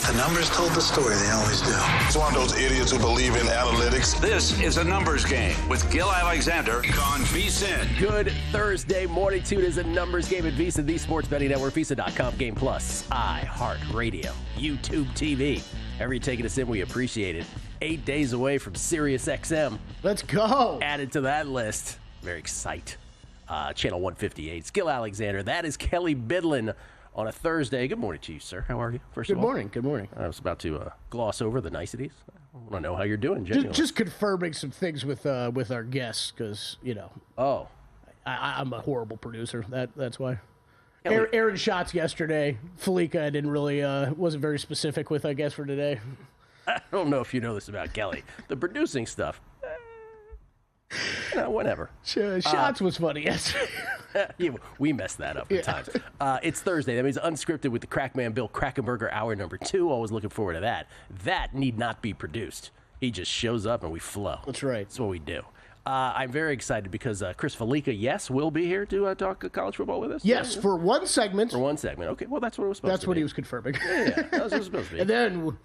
The numbers told the story. They always do. It's one of those idiots who believe in analytics. This is a numbers game with Gil Alexander on VSiN. Good Thursday morning. Tune is a numbers game at VSiN, the sports betting network, VSiN.com, Game Plus, iHeartRadio, YouTube TV. However you're taking us in, we appreciate it. 8 days away from Sirius XM. Let's go. Added to that list. Very excited. Channel 158. It's Gil Alexander. That is Kelly Bidlin on a Thursday. Good morning to you, sir. How are you? First of all. Good morning. I was about to gloss over the niceties. I want to know how you're doing, genuinely. Just confirming some things with our guests, because, Oh. I'm a horrible producer. That's why. Aaron shots yesterday. Fallica didn't really, wasn't very specific with, I guess, for today. I don't know if you know this about Kelly. The producing stuff, whatever. Shots was funny yesterday. Yeah, we messed that up at times. It's Thursday. That means Unscripted with the Crackman Bill Krackenberger, hour number 2. Always looking forward to that. That need not be produced. He just shows up and we flow. That's right. That's what we do. I'm very excited because Chris Fallica, will be here to talk college football with us. Yes, for one segment. For one segment. Okay, well, that's what it was supposed to be. That's what he was confirming. Yeah, that's what it was supposed to be.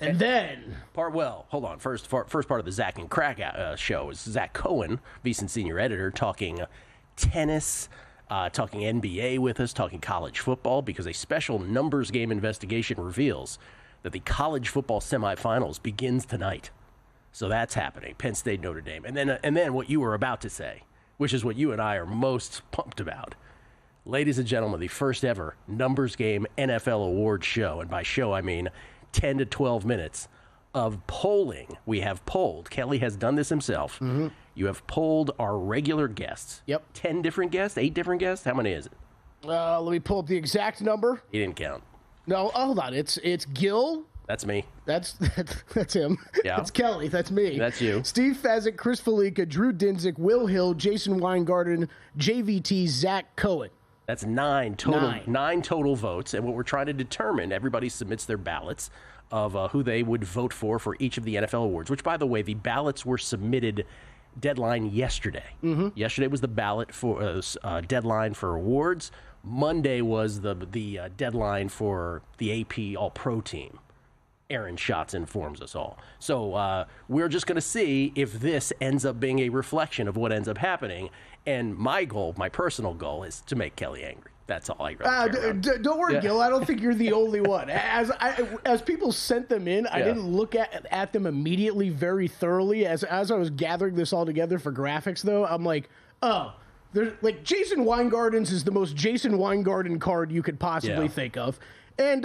And then. Hold on. First part of the Zack and Crack show is Zack Cohen, VSiN senior editor, talking tennis, talking NBA with us, talking college football, because a special numbers game investigation reveals that the college football semifinals begins tonight. So that's happening. Penn State, Notre Dame. And then what you were about to say, which is what you and I are most pumped about. Ladies and gentlemen, the first ever numbers game NFL award show. And by show, I mean 10 to 12 minutes of polling. We have polled. Kelly has done this himself. Mm-hmm. You have polled our regular guests. Yep. 10 different guests? 8 different guests? How many is it? Let me pull up the exact number. He didn't count. No, hold on. It's Gil. That's me. That's him. Yeah. It's Kelly. That's me. That's you. Steve Fezzik, Chris Fallica, Drew Dinsick, Will Hill, Jason Weingarten, JVT, Zack Cohen. That's 9 total. 9 total votes. And what we're trying to determine, everybody submits their ballots of who they would vote for each of the NFL awards, which, by the way, the ballots were submitted deadline yesterday. Mm-hmm. Yesterday was the ballot for deadline for awards. Monday was the deadline for the AP All-Pro team. Aaron Schatz informs us all. So we're just going to see if this ends up being a reflection of what ends up happening. And my personal goal, is to make Kelly angry. That's all I really care. Don't worry, Gil. I don't think you're the only one. As people sent them in, I didn't look at them immediately very thoroughly. As I was gathering this all together for graphics, though, I'm like, oh, there's like Jason Weingarten's is the most Jason Weingarten card you could possibly think of. And,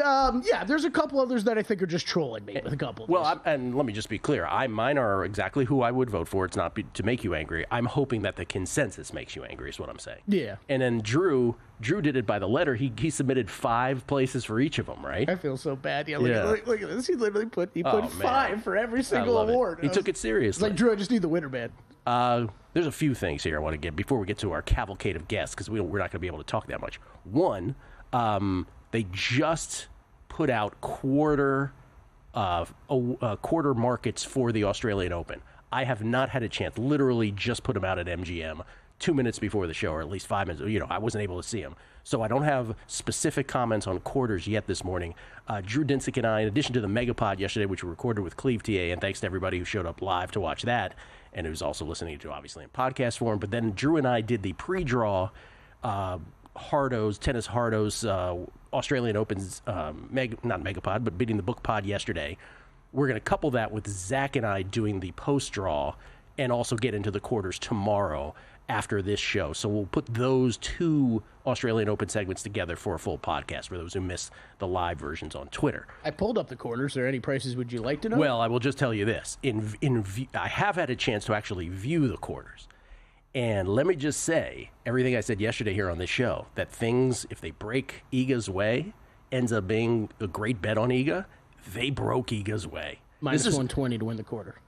there's a couple others that I think are just trolling me with a couple of these. And let me just be clear. Mine are exactly who I would vote for. It's not to make you angry. I'm hoping that the consensus makes you angry is what I'm saying. Yeah. And then Drew did it by the letter. He submitted 5 places for each of them, right? I feel so bad. Yeah, look at this. He literally put 5 for every single award. He took it seriously. It's like, Drew, I just need the winner, man. There's a few things here I want to get before we get to our cavalcade of guests, because we're not going to be able to talk that much. One, they just put out quarter markets for the Australian Open. I have not had a chance. Literally just put them out at MGM 2 minutes before the show, or at least 5 minutes. I wasn't able to see them. So I don't have specific comments on quarters yet this morning. Drew Dinsick and I, in addition to the Megapod yesterday, which we recorded with Cleve TA, and thanks to everybody who showed up live to watch that, and who's also listening to, obviously, in podcast form. But then Drew and I did the pre-draw Tennis Hardo's Australian Open's, not Megapod, but Beating the Book pod yesterday. We're going to couple that with Zach and I doing the post-draw and also get into the quarters tomorrow after this show. So we'll put those 2 Australian Open segments together for a full podcast for those who missed the live versions on Twitter. I pulled up the quarters. Are there any prices would you like to know? Well, I will just tell you this. I have had a chance to actually view the quarters. And let me just say, everything I said yesterday here on this show, that things, if they break Iga's way, ends up being a great bet on Iga. They broke Iga's way. Minus 120 to win the quarter.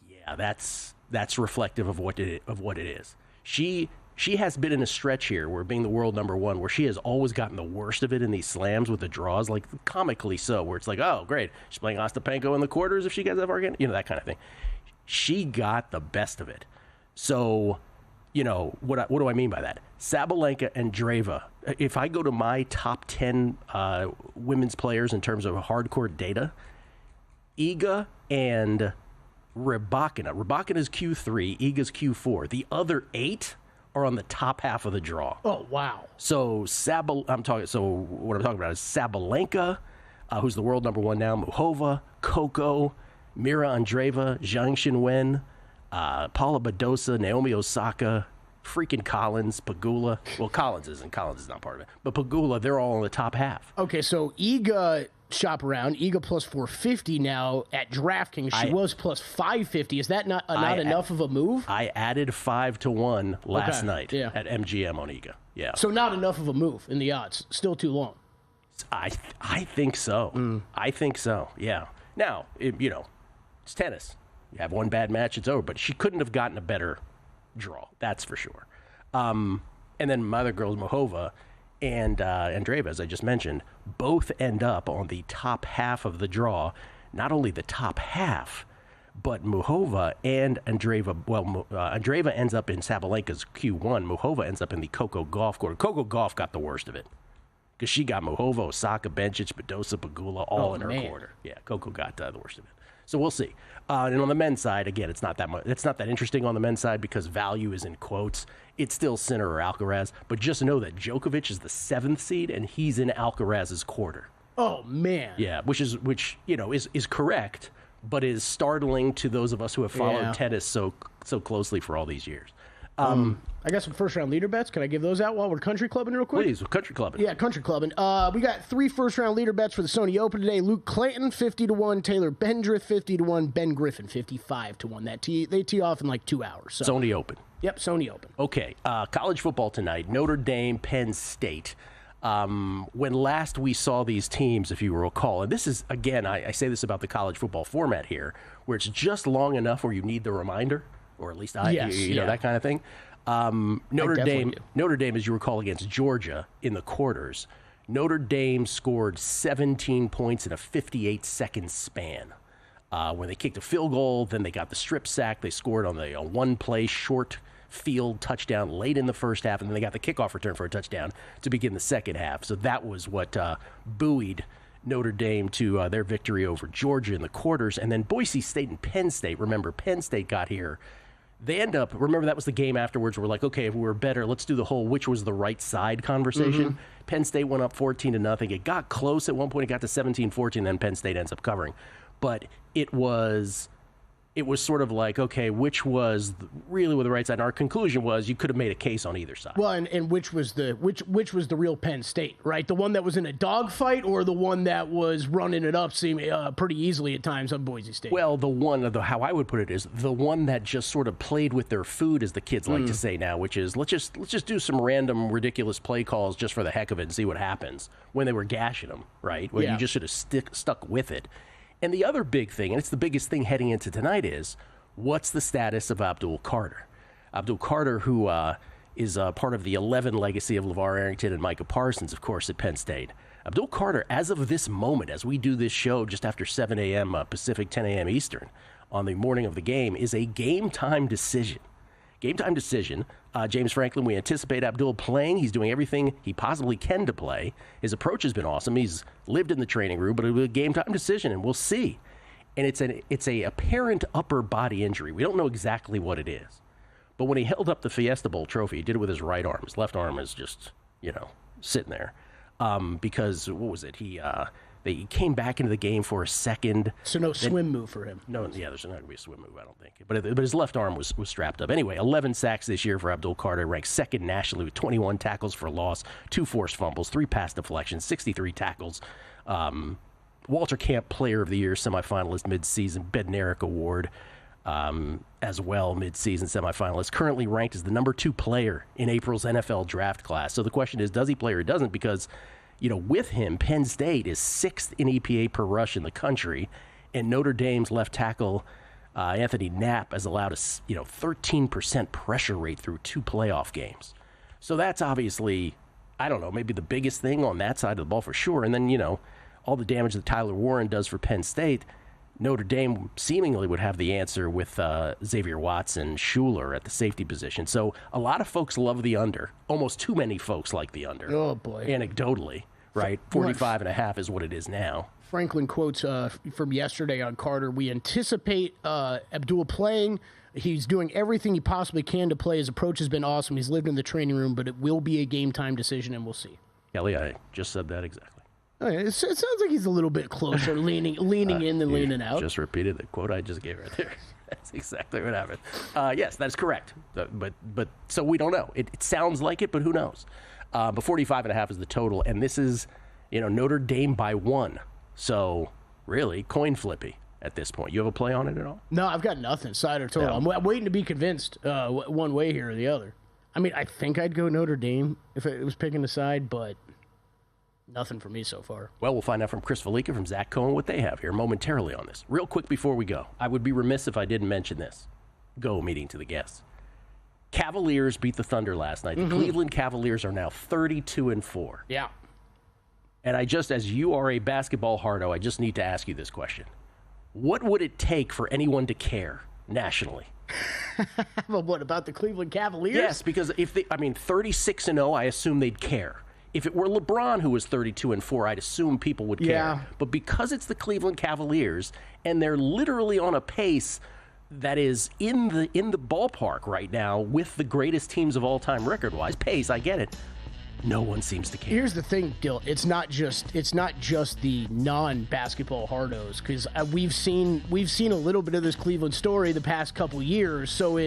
Yeah, that's reflective of what it is. She has been in a stretch here where, being the world number 1, where she has always gotten the worst of it in these slams with the draws, like comically so, where it's like, oh, great, she's playing Ostapenko in the quarters if she gets that far again, that kind of thing. She got the best of it. So, what do I mean by that? Sabalenka and Dreva. If I go to my top 10 women's players in terms of hardcore data, Iga and Rybakina. Rybakina's Q3, Iga's Q4. The other 8 are on the top half of the draw. Oh, wow. So what I'm talking about is Sabalenka, who's the world number 1 now, Muchova, Coco, Mira Andreeva, Zhang Xinwen, Paula Badosa, Naomi Osaka, freaking Collins, Pegula. Well, Collins is not part of it. But Pegula, they're all in the top half. Okay, so Iga shop around. Iga plus 450 now at DraftKings. She was plus 550. Is that not enough of a move? I added 5-1 last night at MGM on Iga. Yeah. So not enough of a move in the odds. Still too long. I think so. I think so. Yeah. Now, it's tennis. You have one bad match, it's over. But she couldn't have gotten a better draw. That's for sure. And then my other girls, Muchova and Andreeva, as I just mentioned, both end up on the top half of the draw. Not only the top half, but Muchova and Andreeva. Well, Andreeva ends up in Sabalenka's Q1. Muchova ends up in the Coco Gauff quarter. Coco Gauff got the worst of it because she got Muchova, Osaka, Bencic, Badosa, Pegula all in her quarter. Yeah, Coco got the worst of it. So we'll see. And on the men's side, again, it's not that much. It's not that interesting on the men's side because value is in quotes. It's still Sinner or Alcaraz. But just know that Djokovic is the 7th seed and he's in Alcaraz's quarter. Oh man. Yeah, which is correct, but is startling to those of us who have followed tennis so closely for all these years. I got some first-round leader bets. Can I give those out while we're country clubbing real quick? Please, country clubbing. Yeah, country clubbing. We got 3 first-round leader bets for the Sony Open today. Luke Clanton, 50-1. Taylor Bendrith, 50-1. Ben Griffin, 55-1. They tee off in like 2 hours. So. Sony Open. Yep, Sony Open. Okay, college football tonight. Notre Dame, Penn State. When last we saw these teams, if you recall, and this is, again, I say this about the college football format here, where it's just long enough where you need the reminder, or at least that kind of thing. Notre Dame, as you recall, against Georgia in the quarters, Notre Dame scored 17 points in a 58-second span. When they kicked a field goal, then they got the strip sack. They scored on the one-play short field touchdown late in the first half, and then they got the kickoff return for a touchdown to begin the second half. So that was what buoyed Notre Dame to their victory over Georgia in the quarters. And then Boise State and Penn State. Remember, Penn State got here. They end up, remember that was the game afterwards. We're like, okay, if we were better, let's do the whole which was the right side conversation. Mm-hmm. Penn State went up 14-0. It got close at one point. It got to 17-14, then Penn State ends up covering. But it was sort of like, okay, which was really with the right side? And our conclusion was you could have made a case on either side. Well, and which was the real Penn State, right? The one that was in a dogfight, or the one that was running it up pretty easily at times on Boise State? Well, how I would put it is the one that just sort of played with their food, as the kids like to say now, which is let's just do some random ridiculous play calls just for the heck of it and see what happens, when they were gashing them, right? Well, you just should have stuck with it. And the other big thing, and it's the biggest thing heading into tonight, is what's the status of Abdul Carter? Abdul Carter, who is part of the 11 legacy of LeVar Arrington and Micah Parsons, of course, at Penn State. Abdul Carter, as of this moment, as we do this show just after 7 a.m. Pacific, 10 a.m. Eastern, on the morning of the game, is a game-time decision. Game-time decision. James Franklin, we anticipate Abdul playing. He's doing everything he possibly can to play. His approach has been awesome. He's lived in the training room, but it was a game-time decision, and we'll see. And it's a apparent upper body injury. We don't know exactly what it is. But when he held up the Fiesta Bowl trophy, he did it with his right arm. His left arm is just, sitting there. Because, what was it? He came back into the game for a second. So no swim move for him. No, there's not going to be a swim move, I don't think. But his left arm was strapped up. Anyway, 11 sacks this year for Abdul Carter, ranked second nationally with 21 tackles for loss, 2 forced fumbles, 3 pass deflections, 63 tackles. Walter Camp Player of the Year semifinalist midseason, Bednarik Award as well, midseason semifinalist. Currently ranked as the number 2 player in April's NFL draft class. So the question is, does he play or doesn't? Because with him, Penn State is 6th in EPA per rush in the country, and Notre Dame's left tackle, Anthony Knapp, has allowed a 13% pressure rate through 2 playoff games. So that's obviously, I don't know, maybe the biggest thing on that side of the ball for sure. And then, all the damage that Tyler Warren does for Penn State, Notre Dame seemingly would have the answer with Xavier Watson, Schuler at the safety position. So a lot of folks love the under. Almost too many folks like the under. Oh, boy. Anecdotally. right? 45.5 is what it is now. Franklin quotes from yesterday on Carter, we anticipate Abdul playing. He's doing everything he possibly can to play. His approach has been awesome. He's lived in the training room, but it will be a game-time decision, and we'll see. Kelly, I just said that exactly. Okay, it sounds like he's a little bit closer, leaning in than leaning out. Just repeated the quote I just gave right there. That's exactly what happened. Yes, that's correct. But so we don't know. It sounds like it, but who knows? But 45.5 is the total, and this is, Notre Dame by 1. So really, coin flippy at this point. You have a play on it at all? No, I've got nothing. Side or total. No. I'm waiting to be convinced one way here or the other. I mean, I think I'd go Notre Dame if it was picking a side, but nothing for me so far. Well, we'll find out from Chris Fallica, from Zack Cohen, what they have here momentarily on this. Real quick before we go, I would be remiss if I didn't mention this. Go meeting to the guests. Cavaliers beat the Thunder last night. The Cleveland Cavaliers are now 32-4. Yeah. And as you are a basketball hardo, I just need to ask you this question. What would it take for anyone to care nationally? Well, what about the Cleveland Cavaliers? Yes, because 36-0, I assume they'd care. If it were LeBron who was 32-4, I'd assume people would care. Yeah. But because it's the Cleveland Cavaliers, and they're literally on a pace that is in the ballpark right now with the greatest teams of all time record-wise, pace, I get it. No one seems to care. Here's the thing, Dill. It's not just the non-basketball hardos, because we've seen a little bit of this Cleveland story the past couple years. So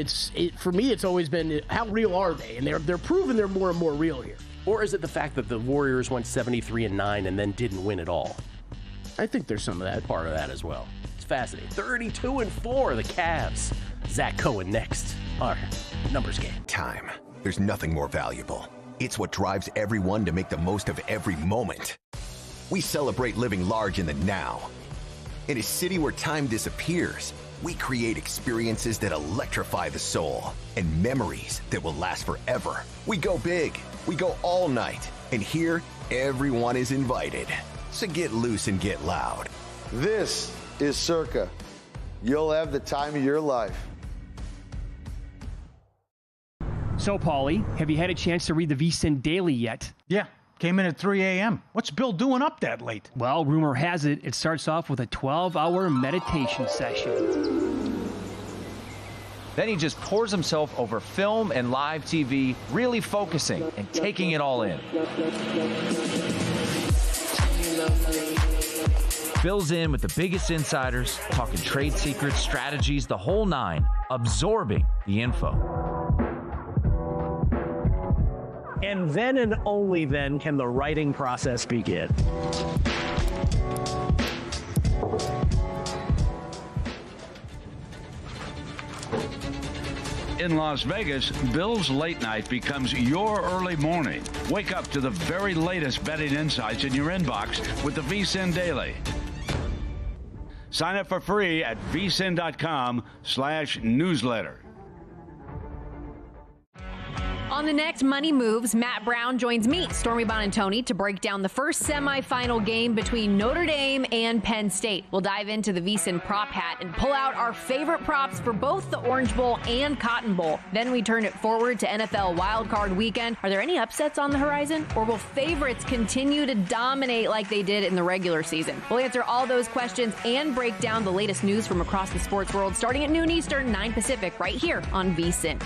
for me, it's always been, how real are they? And they're proving they're more and more real here. Or is it the fact that the Warriors went 73-9 and then didn't win at all? I think there's some of that. Part of that as well. It's fascinating. 32-4, the Cavs. Zack Cohen next. Our numbers game. Time. There's nothing more valuable. It's what drives everyone to make the most of every moment. We celebrate living large in the now. In a city where time disappears, we create experiences that electrify the soul and memories that will last forever. We go big. We go all night. And here, everyone is invited. So get loose and get loud. This is Circa. You'll have the time of your life. So, Paulie, have you had a chance to read the VSiN Daily yet? Yeah, came in at 3 a.m. What's Bill doing up that late? Well, rumor has it starts off with a 12-hour meditation session. Then he just pours himself over film and live TV, really focusing and taking it all in. Bill's in with the biggest insiders, talking trade secrets, strategies, the whole nine, absorbing the info. And then and only then can the writing process begin. In Las Vegas, Bill's late night becomes your early morning. Wake up to the very latest betting insights in your inbox with the VSiN Daily. Sign up for free at vsin.com/newsletter. On the next Money Moves, Matt Brown joins me, Stormy Bonantoni, to break down the first semifinal game between Notre Dame and Penn State. We'll dive into the VSiN prop hat and pull out our favorite props for both the Orange Bowl and Cotton Bowl. Then we turn it forward to NFL Wildcard Weekend. Are there any upsets on the horizon? Or will favorites continue to dominate like they did in the regular season? We'll answer all those questions and break down the latest news from across the sports world starting at noon Eastern, 9 Pacific, right here on VSiN.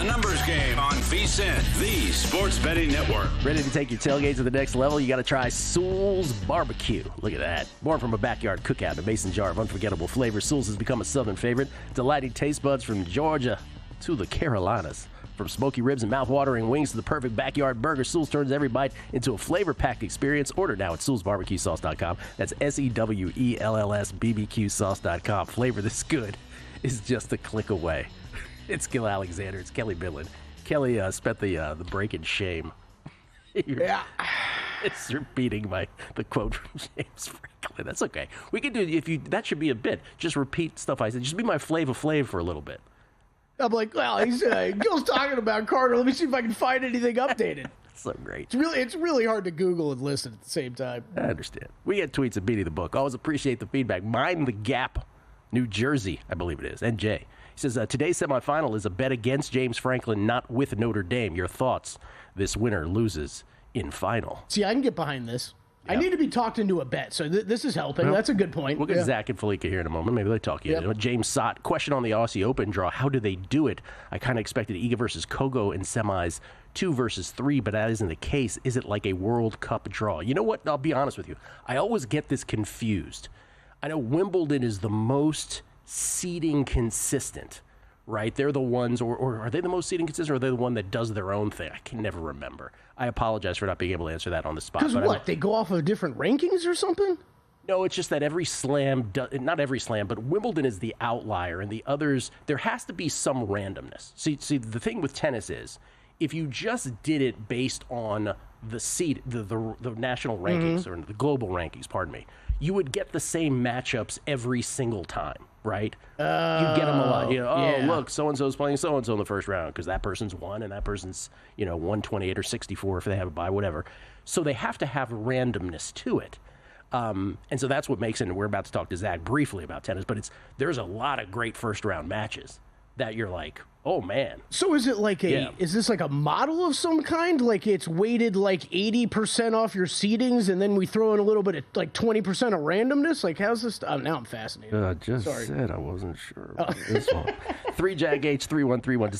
numbers game on VSiN, the sports betting network. Ready to take your tailgate to the next level? You got to try Sewell's Barbecue. Look at that. Born from a backyard cookout in a mason jar of unforgettable flavor, Sewell's has become a southern favorite, delighting taste buds from Georgia to the Carolinas. From smoky ribs and mouth-watering wings to the perfect backyard burger, Sewell's turns every bite into a flavor-packed experience. Order now at SewellsBarbecueSauce.com. That's SEWELLS BBQSauce.com. Flavor this good is just a click away. It's Gil Alexander. It's Kelly Bidlin. Kelly spent the break in shame. Yeah. It's repeating the quote from James Franklin. That's okay. We can do that should be a bit. Just repeat stuff I said. Just be my Flav for a little bit. I'm like, well, Gil's talking about Carter. Let me see if I can find anything updated. So great. It's really hard to Google and listen at the same time. I understand. We get tweets at Beatty the Book. Always appreciate the feedback. Mind the Gap, New Jersey, I believe it is. And Jay. He says, today's semifinal is a bet against James Franklin, not with Notre Dame. Your thoughts? This winner loses in final. See, I can get behind this. Yep. I need to be talked into a bet, so this is helping. Well, that's a good point. We'll get Zach and Fallica here in a moment. Maybe they'll talk you. Yep. James Sott, question on the Aussie Open draw. How do they do it? I kind of expected Iga versus Kogo in semis 2 versus 3, but that isn't the case. Is it like a World Cup draw? You know what? I'll be honest with you. I always get this confused. I know Wimbledon is the most seeding consistent, right? They're the ones, or are they the most seeding consistent, or are they the one that does their own thing? I can never remember. I apologize for not being able to answer that on the spot. Because what? They go off of different rankings or something? No, it's just that every slam, not every slam, but Wimbledon is the outlier, and the others, there has to be some randomness. See, the thing with tennis is, if you just did it based on the seed, the national rankings, or the global rankings, pardon me, you would get the same matchups every single time, right? You get them a lot. Look, so-and-so's playing so-and-so in the first round because that person's won and that person's, 128 or 64 if they have a bye, whatever. So they have to have randomness to it. And so that's what makes it, and we're about to talk to Zach briefly about tennis, but there's a lot of great first-round matches that you're like, oh, man. So is it like is this like a model of some kind? Like it's weighted like 80% off your seedings and then we throw in a little bit of like 20% of randomness? Like how's this? Now I'm fascinated. I just said I wasn't sure about this one. 3Jack H3131.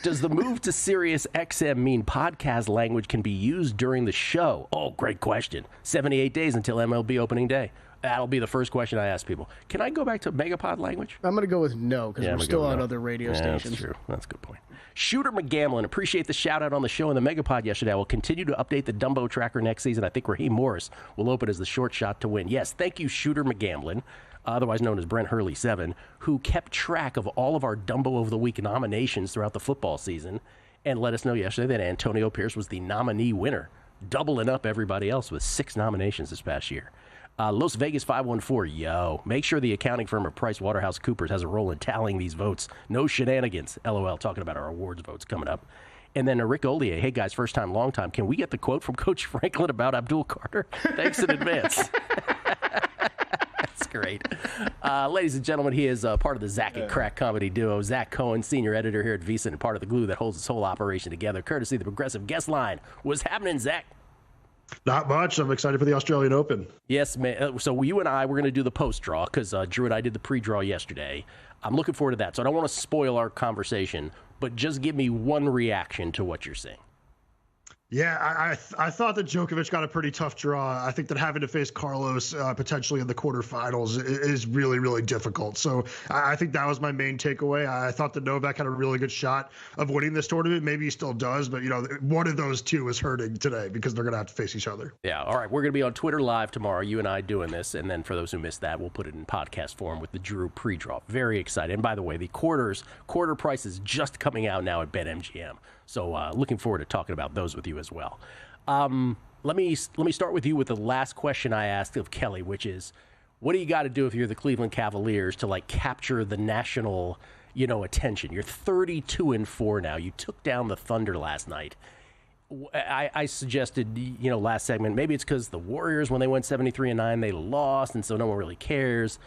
Does the move to Sirius XM mean podcast language can be used during the show? Oh, great question. 78 days until MLB opening day. That'll be the first question I ask people. Can I go back to Megapod language? I'm going to go with no, because we're still on other radio stations. That's true. That's a good point. Shooter McGamlin, appreciate the shout-out on the show in the Megapod yesterday. I will continue to update the Dumbo tracker next season. I think Raheem Morris will open as the short shot to win. Yes, thank you, Shooter McGamlin, otherwise known as Brent Hurley 7, who kept track of all of our Dumbo of the Week nominations throughout the football season and let us know yesterday that Antonio Pierce was the nominee winner, doubling up everybody else with 6 nominations this past year. Las Vegas 514, make sure the accounting firm of PricewaterhouseCoopers has a role in tallying these votes. No shenanigans. LOL, talking about our awards votes coming up. And then Rick Olier, hey guys, first time, long time. Can we get the quote from Coach Franklin about Abdul Carter? Thanks in advance. That's great. Ladies and gentlemen, he is part of the Zack and Crack comedy duo. Zack Cohen, senior editor here at VSiN, and part of the glue that holds this whole operation together, courtesy of the Progressive Guest Line. What's happening, Zack? Not much. I'm excited for the Australian Open. Yes, man. So you and I, we're going to do the post-draw because Drew and I did the pre-draw yesterday. I'm looking forward to that. So I don't want to spoil our conversation, but just give me one reaction to what you're seeing. Yeah, I thought that Djokovic got a pretty tough draw. I think that having to face Carlos potentially in the quarterfinals is really, really difficult. So I think that was my main takeaway. I thought that Novak had a really good shot of winning this tournament. Maybe he still does, but one of those two is hurting today because they're going to have to face each other. Yeah, all right. We're going to be on Twitter Live tomorrow, you and I doing this. And then for those who missed that, we'll put it in podcast form with the Drew pre-draw. Very excited. And by the way, the quarter price is just coming out now at BetMGM. So looking forward to talking about those with you as well. Let me start with you with the last question I asked of Kelly, which is, what do you got to do if you're the Cleveland Cavaliers to capture the national, attention? You're 32-4 now. You took down the Thunder last night. I suggested, last segment, maybe it's because the Warriors, when they went 73-9, they lost, and so no one really cares.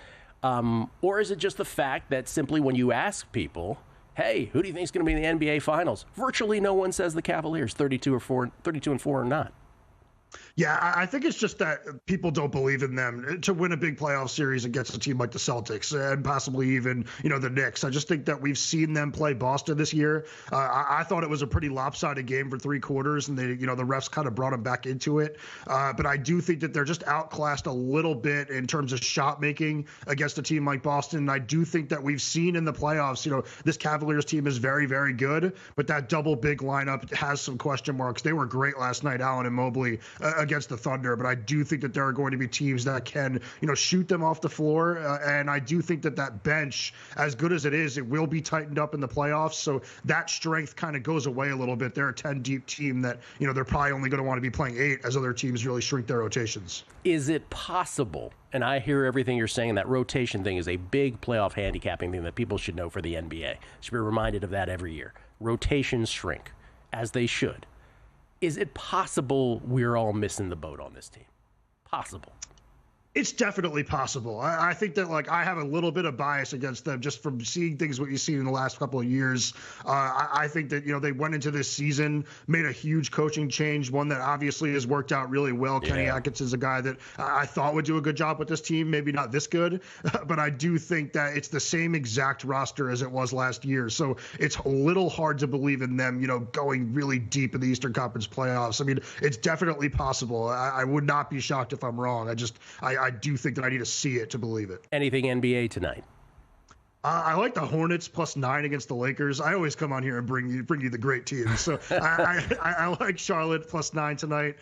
Or is it just the fact that simply when you ask people, hey, who do you think is going to be in the NBA Finals? Virtually no one says the Cavaliers, 32-4 or not. Yeah, I think it's just that people don't believe in them to win a big playoff series against a team like the Celtics and possibly even, the Knicks. I just think that we've seen them play Boston this year. I thought it was a pretty lopsided game for 3 quarters, and the refs kind of brought them back into it. But I do think that they're just outclassed a little bit in terms of shot making against a team like Boston. And I do think that we've seen in the playoffs, this Cavaliers team is very, very good, but that double big lineup has some question marks. They were great last night, Allen and Mobley, against the Thunder, but I do think that there are going to be teams that can, shoot them off the floor. And I do think that bench, as good as it is, it will be tightened up in the playoffs. So that strength kind of goes away a little bit. They're a 10-deep team that, they're probably only going to want to be playing 8 as other teams really shrink their rotations. Is it possible, and I hear everything you're saying, that rotation thing is a big playoff handicapping thing that people should know for the NBA. Should be reminded of that every year. Rotations shrink, as they should. Is it possible we're all missing the boat on this team? Possible. It's definitely possible. I think that, I have a little bit of bias against them just from seeing things what you've seen in the last couple of years. I think that, they went into this season, made a huge coaching change, one that obviously has worked out really well. Yeah. Kenny Atkinson's a guy that I thought would do a good job with this team, maybe not this good, but I do think that it's the same exact roster as it was last year. So it's a little hard to believe in them, going really deep in the Eastern Conference playoffs. I mean, it's definitely possible. I would not be shocked if I'm wrong. I do think that I need to see it to believe it. Anything NBA tonight? I like the Hornets +9 against the Lakers. I always come on here and bring you the great teams. So I like Charlotte +9 tonight.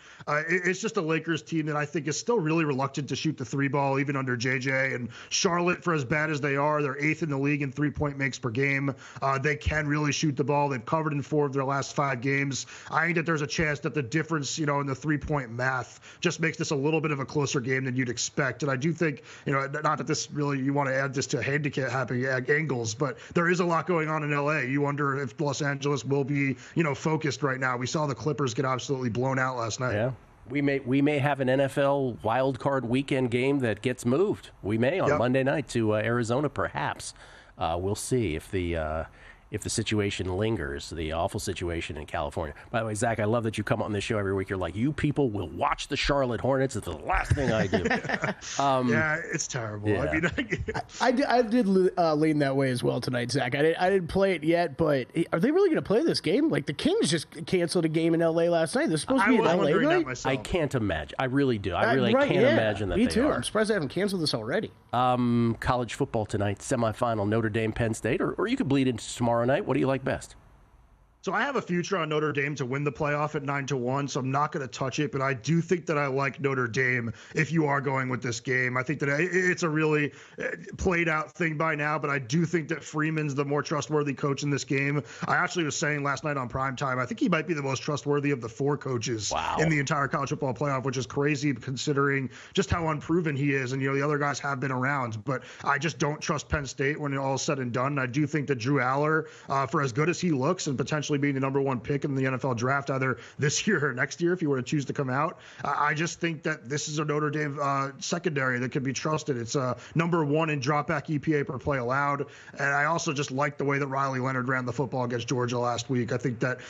It's just a Lakers team that I think is still really reluctant to shoot the 3 ball, even under JJ. And Charlotte, for as bad as they are, they're 8th in the league in 3-point makes per game. They can really shoot the ball. They've covered in 4 of their last 5 games. I think that there's a chance that the difference, in the 3-point math just makes this a little bit of a closer game than you'd expect. And I do think, not that this really, you want to add this to handicapping angles, but there is a lot going on in LA. You wonder if Los Angeles will be, focused right now. We saw the Clippers get absolutely blown out last night. Yeah. We may have an NFL wild card weekend game that gets moved. We may on Monday night to Arizona, perhaps. We'll see if the situation lingers, the awful situation in California. By the way, Zach, I love that you come on this show every week. You're like, you people will watch the Charlotte Hornets. It's the last thing I do. Yeah, it's terrible. Yeah. I mean, I did lean that way as well tonight, Zach. I didn't play it yet, but are they really going to play this game? Like, the Kings just canceled a game in L.A. last night. They're supposed to be in L.A. tonight? I can't imagine. I really do. I really can't imagine that Me they too. are. I'm surprised they haven't canceled this already. College football tonight, semifinal, Notre Dame, Penn State, or you could bleed into tomorrow night. What do you like best? So I have a future on Notre Dame to win the playoff at 9-1, so I'm not going to touch it. But I do think that I like Notre Dame if you are going with this game. I think that it's a really played out thing by now, but I do think that Freeman's the more trustworthy coach in this game. I actually was saying last night on primetime, I think he might be the most trustworthy of the 4 coaches in the entire college football playoff, which is crazy considering just how unproven he is. And, the other guys have been around, but I just don't trust Penn State when it all is said and done. And I do think that Drew Aller, for as good as he looks and potentially being the number 1 pick in the NFL draft either this year or next year if you were to choose to come out, I just think that this is a Notre Dame secondary that can be trusted. It's number 1 in dropback EPA per play allowed, and I also just like the way that Riley Leonard ran the football against Georgia last week. I think that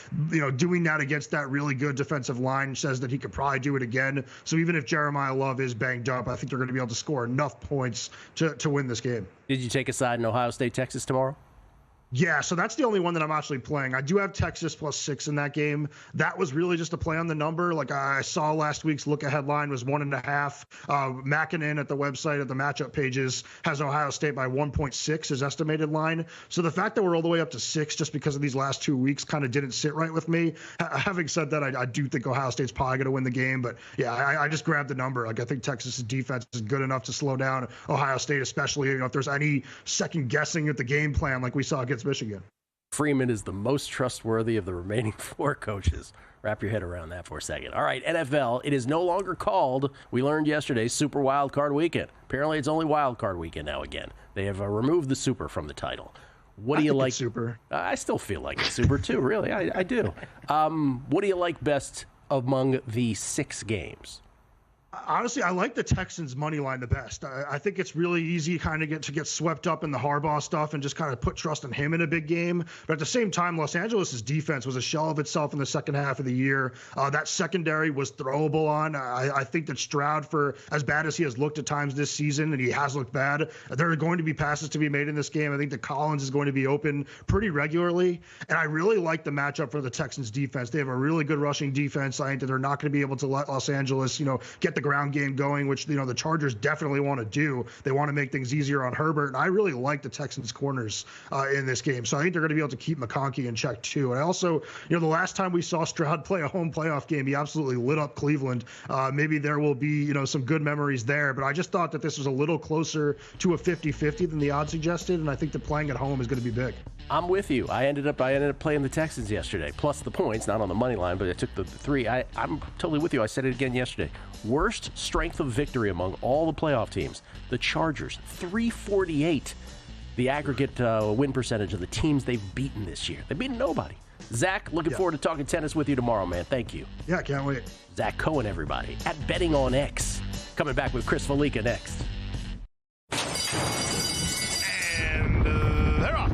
doing that against that really good defensive line says that he could probably do it again. So even if Jeremiah Love is banged up, I think they're going to be able to score enough points to win this game. Did you take a side in Ohio State, Texas tomorrow? Yeah, so that's the only one that I'm actually playing. I do have Texas +6 in that game. That was really just a play on the number. Like I saw last week's look-ahead line was 1.5. Mackinnon at the website at the matchup pages has Ohio State by 1.6 as estimated line. So the fact that we're all the way up to 6 just because of these last 2 weeks kind of didn't sit right with me. Having said that, I do think Ohio State's probably going to win the game. But yeah, I just grabbed the number. Like I think Texas' defense is good enough to slow down Ohio State, especially if there's any second guessing at the game plan like we saw against Michigan. Freeman is the most trustworthy of the remaining 4 coaches. Wrap your head around that for a second. All right, NFL, it is no longer called, we learned yesterday, Super Wild Card Weekend. Apparently it's only Wild Card Weekend now again. They have removed the Super from the title. What do you like? Super. I still feel like it's Super too, really. I do. What do you like best among the 6 games? Honestly, I like the Texans money line the best. I think it's really easy kind of get swept up in the Harbaugh stuff and just kind of put trust in him in a big game. But at the same time, Los Angeles' defense was a shell of itself in the second half of the year. That secondary was throwable on. I think that Stroud, for as bad as he has looked at times this season, and he has looked bad, there are going to be passes to be made in this game. I think that Collins is going to be open pretty regularly. And I really like the matchup for the Texans defense. They have a really good rushing defense. I think that they're not going to be able to let Los Angeles, get the ground game going, which, the Chargers definitely want to do. They want to make things easier on Herbert. And I really like the Texans corners in this game. So I think they're going to be able to keep McConkey in check too. And I also, the last time we saw Stroud play a home playoff game, he absolutely lit up Cleveland. Maybe there will be, some good memories there, but I just thought that this was a little closer to a 50-50 than the odds suggested. And I think that playing at home is going to be big. I'm with you. I ended up playing the Texans yesterday, plus the points, not on the money line, but I took the 3. I'm totally with you. I said it again yesterday. Worst strength of victory among all the playoff teams. The Chargers, 348. The aggregate win percentage of the teams they've beaten this year. They've beaten nobody. Zach, looking forward to talking tennis with you tomorrow, man. Thank you. Yeah, can't wait. Zack Cohen, everybody, at Betting on X. Coming back with Chris Fallica next. And they're off.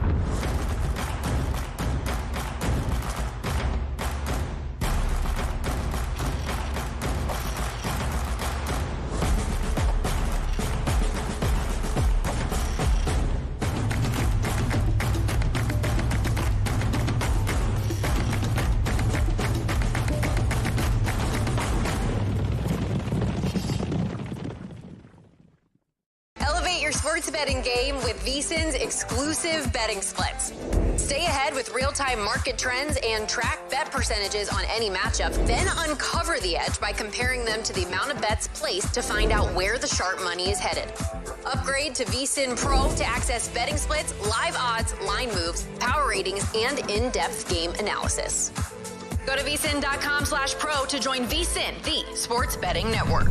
Sports betting game with VSiN's exclusive betting splits. Stay ahead with real-time market trends and track bet percentages on any matchup, then uncover the edge by comparing them to the amount of bets placed to find out where the sharp money is headed. Upgrade to VSiN Pro to access betting splits, live odds, line moves, power ratings, and in-depth game analysis. Go to vsin.com/pro to join VSiN, the sports betting network.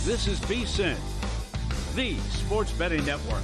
This is VSiN, the sports betting network.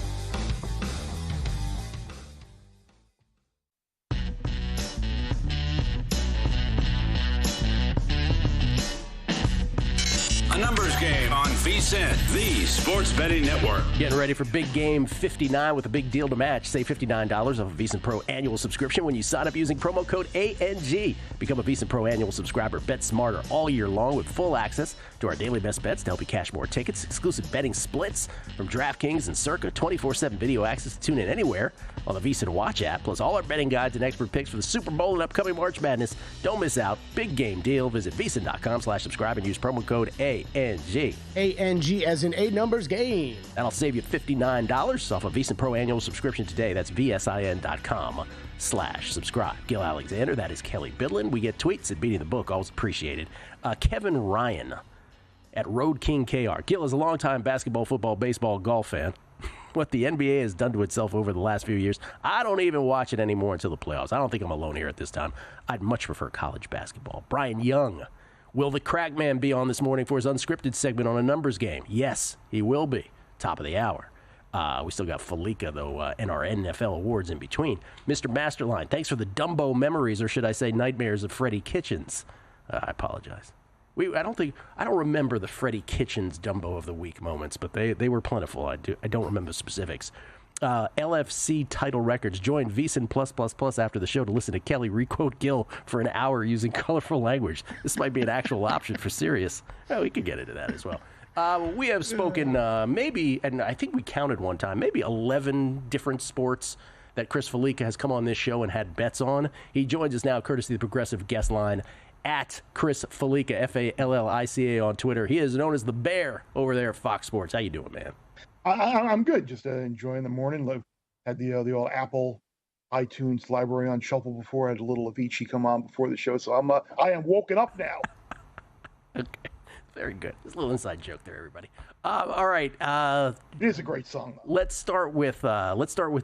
A numbers game on VSiN, the sports betting network. Getting ready for big game 59 with a big deal to match. Save $59 off a VSiN Pro annual subscription when you sign up using promo code A.N.G. Become a VSiN Pro annual subscriber. Bet smarter all year long with full access to our daily best bets to help you cash more tickets, exclusive betting splits from DraftKings and Circa, 24/7 video access to tune in anywhere on the VSiN Watch app, plus all our betting guides and expert picks for the Super Bowl and upcoming March Madness. Don't miss out. Big game deal. Visit VSiN.com/subscribe and use promo code A.N.G. A.N.G. as in 8 numbers game. That'll save you $59 off a VSiN Pro annual subscription today. That's VSIN.com/subscribe. Gil Alexander, that is Kelly Bidlin. We get tweets at Beating the Book, always appreciated. Kevin Ryan at Road King KR. Gil is a longtime basketball, football, baseball, golf fan. What the NBA has done to itself over the last few years, I don't even watch it anymore until the playoffs. I don't think I'm alone here at this time. I'd much prefer college basketball. Brian Young. Will the Crackman be on this morning for his unscripted segment on a numbers game? Yes, he will be. Top of the hour. We still got Fallica, though, and our NFL awards in between. Mr. Masterline, thanks for the Dumbo memories, or should I say nightmares of Freddie Kitchens. I apologize. I don't remember the Freddie Kitchens Dumbo of the Week moments, but they were plentiful. I don't remember the specifics. LFC Title Records joined VSiN+++ after the show to listen to Kelly requote Gil for an hour using colorful language. This might be an actual option for Sirius. Oh, we could get into that as well. We have spoken maybe, and I think we counted one time, maybe 11 different sports that Chris Fallica has come on this show and had bets on. He joins us now courtesy of the Progressive Guest Line at Chris Fallica, Fallica on Twitter. He is known as the Bear over there at Fox Sports. How you doing, man? I'm good. Just enjoying the morning. Had the old Apple iTunes library on shuffle before. I had a little Avicii come on before the show, so I am woken up now. Okay, very good. Just a little inside joke there, everybody. All right. It is a great song, though. Let's start with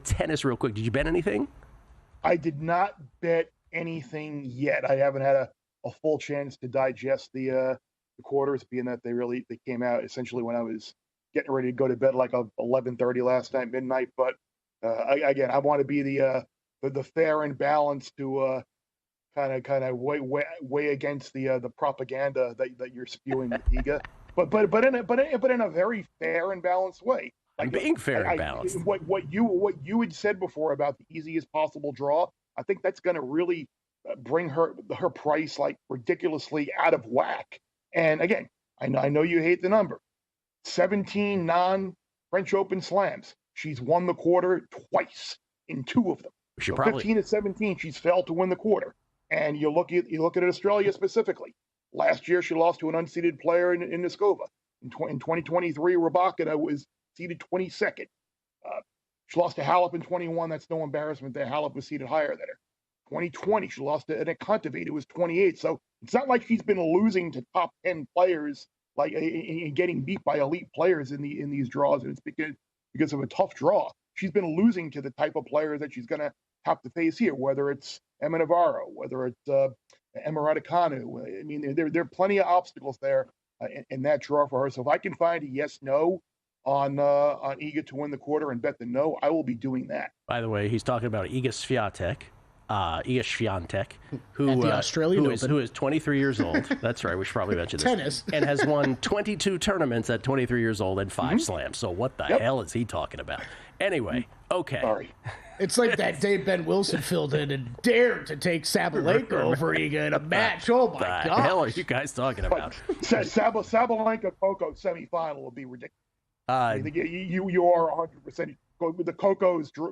tennis real quick. Did you bet anything? I did not bet anything yet. I haven't had a full chance to digest the quarters, being that they came out essentially when I was getting ready to go to bed, like 11:30 last night, midnight. But again, I want to be the fair and balanced to kind of weigh against the propaganda that you're spewing, Iga. But in a very fair and balanced way. I'm being fair and balanced. What you had said before about the easiest possible draw, I think that's going to really bring her price like ridiculously out of whack. And again, I know you hate the number. 17 non-French Open slams. She's won the quarter twice in 2 of them. So 15 to 17, she's failed to win the quarter. And you look at Australia specifically. Last year, she lost to an unseeded player in Niskova. In 2023, Rybakina was seeded 22nd. She lost to Halep in 21. That's no embarrassment that Halep was seeded higher than her. 2020, she lost to Ikontaveit, who was 28. So it's not like she's been losing to top 10 players, like and getting beat by elite players in these draws. And it's because of a tough draw. She's been losing to the type of players that she's going to have to face here, whether it's Emma Navarro, whether it's Emma Raducanu. I mean, there are plenty of obstacles there in that draw for her. So if I can find a yes/no on Iga to win the quarter and bet the no, I will be doing that. By the way, he's talking about Iga Swiatek. Iga Swiatek, who is 23 years old. That's right. We should probably mention this. Tennis. And has won 22 tournaments at 23 years old and 5 slams. So what the hell is he talking about? Anyway, okay. Sorry. It's like that day Ben Wilson filled in and dared to take Sabalenka over Iga in a match. Oh, my God. What the hell are you guys talking about? Sabalenka Coco semifinal will be ridiculous. You are 100%. The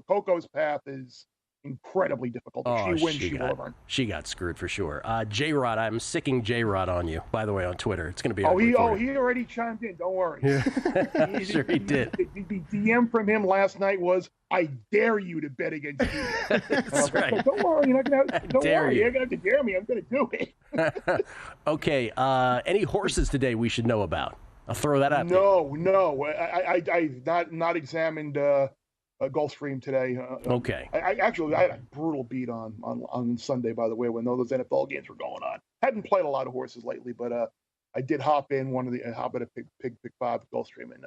Coco's path is incredibly difficult. If she wins, she will have earned. She got screwed for sure. J-Rod, I'm sicking J-Rod on you, by the way, on Twitter. It's going to be he already chimed in. Don't worry. Sure he did. The DM from him last night was, I dare you to bet against me. That's right. Like, don't worry, you're not going to have to dare me. I'm going to do it. Okay. Any horses today we should know about? I'll throw that out there. No. I've not examined Gulfstream today. Okay. I had a brutal beat on Sunday, by the way, when those NFL games were going on. Hadn't played a lot of horses lately, but I did hop in hop at a Pig 5 Gulfstream and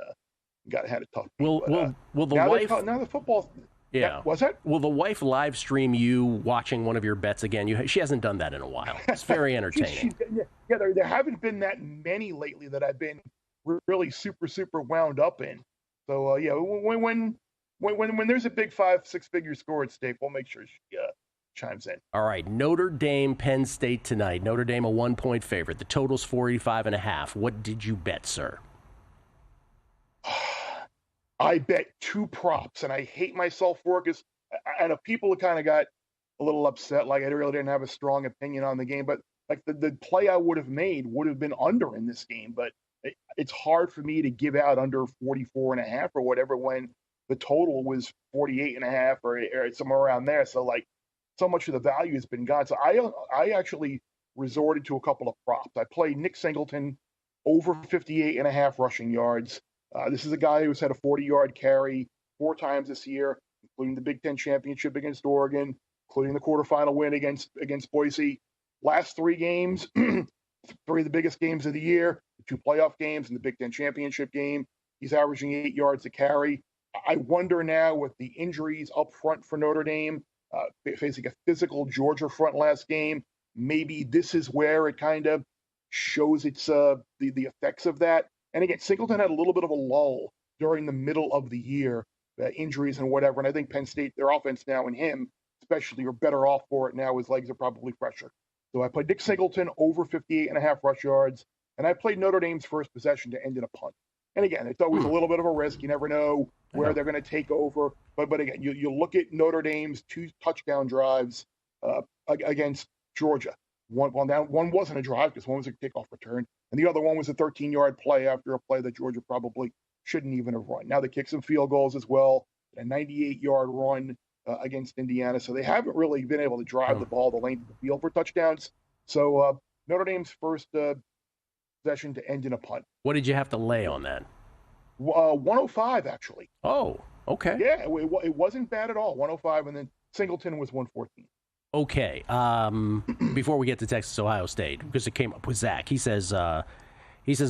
had a tough game. Will the wife now the football? Yeah. Was it? Will the wife live stream you watching one of your bets again? She hasn't done that in a while. It's very entertaining. There haven't been that many lately that I've been really super wound up in. So when there's a big 5-6 figure score at stake, we'll make sure she chimes in. All right, Notre Dame, Penn State tonight. Notre Dame a 1-point favorite. The total's 45.5. What did you bet, sir? I bet 2 props, and I hate myself for it because I know people kind of got a little upset, like I really didn't have a strong opinion on the game, but like the play I would have made would have been under in this game, but it's hard for me to give out under 44.5 or whatever when the total was 48.5 or somewhere around there. So like so much of the value has been gone. So I actually resorted to a couple of props. I played Nick Singleton over 58.5 rushing yards. This is a guy who's had a 40-yard carry 4 times this year, including the Big Ten championship against Oregon, including the quarterfinal win against Boise. Last 3 games, 3 of the biggest games of the year, 2 playoff games and the Big Ten championship game. He's averaging 8 yards a carry. I wonder now with the injuries up front for Notre Dame, facing a physical Georgia front last game, maybe this is where it kind of shows its the effects of that. And again, Singleton had a little bit of a lull during the middle of the year, injuries and whatever. And I think Penn State, their offense now and him especially are better off for it now. His legs are probably fresher. So I played Nick Singleton over 58.5 rush yards, and I played Notre Dame's first possession to end in a punt. And again, it's always a little bit of a risk. You never know where they're going to take over. But again, you look at Notre Dame's 2 touchdown drives against Georgia. One wasn't a drive because one was a kickoff return, and the other one was a 13-yard play after a play that Georgia probably shouldn't even have run. Now they kick some field goals as well, a 98-yard run against Indiana. So they haven't really been able to drive the ball the length of the field for touchdowns. So Notre Dame's first possession to end in a punt. What did you have to lay on that? 105, actually. Oh, okay. Yeah, it wasn't bad at all. 105, and then Singleton was 114. Okay. Before we get to Texas Ohio State, because it came up with Zach, he says